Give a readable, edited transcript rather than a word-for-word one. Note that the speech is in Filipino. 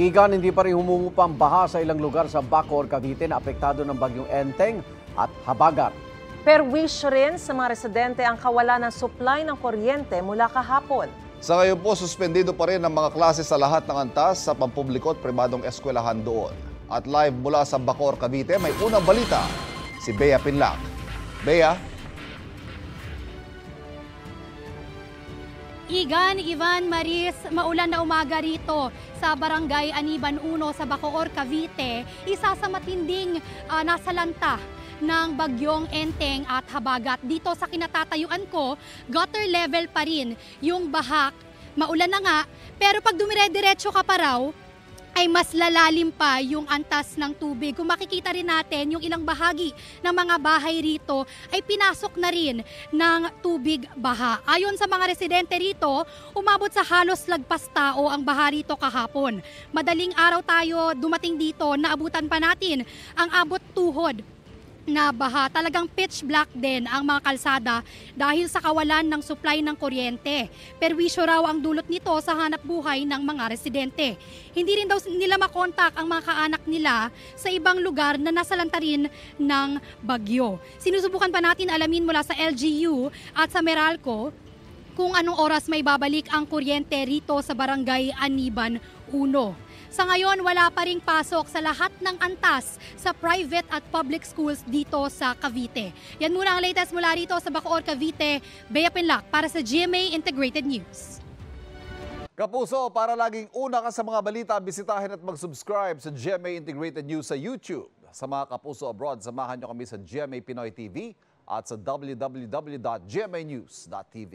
Igan, hindi pa rin humungupang baha sa ilang lugar sa Bacoor, Cavite na apektado ng bagyong Enteng at Habagat. Perwish rin sa mga residente ang kawalan ng supply ng kuryente mula kahapon. Sa ngayon po, suspendido pa rin ang mga klase sa lahat ng antas sa pampubliko at pribadong eskwelahan doon. At live mula sa Bacoor, Cavite, may unang balita, si Bea Pinlac. Bea? Ivan, Maris, maulan na umaga rito sa Barangay Aniban 1 sa Bacoor, Cavite. Isa sa matinding nasalanta ng bagyong Enteng at Habagat. Dito sa kinatatayuan ko, gutter level pa rin yung bahak. Maulan na nga, pero pag dumire-diretso ka pa raw, ay mas lalalim pa yung antas ng tubig. Kung makikita rin natin, yung ilang bahagi ng mga bahay rito ay pinasok na rin ng tubig baha. Ayon sa mga residente rito, umabot sa halos lagpas tao ang baha rito kahapon. Madaling araw tayo dumating dito, naabutan pa natin ang abot tuhod na baha. Talagang pitch black din ang mga kalsada dahil sa kawalan ng supply ng kuryente. Perwisyo raw ang dulot nito sa hanap buhay ng mga residente. Hindi rin daw nila makontak ang mga kaanak nila sa ibang lugar na nasalanta rin ng bagyo. Sinusubukan pa natin alamin mula sa LGU at sa Meralco kung anong oras may babalik ang kuryente rito sa Barangay Aniban 1. Sa ngayon, wala pa ring pasok sa lahat ng antas sa private at public schools dito sa Cavite. Yan muna ang latest mula rito sa Bacoor, Cavite. Bea Pinlac para sa GMA Integrated News. Kapuso, para laging una ka sa mga balita, bisitahin at mag-subscribe sa GMA Integrated News sa YouTube. Sa mga kapuso abroad, samahan nyo kami sa GMA Pinoy TV at sa www.gmanews.tv.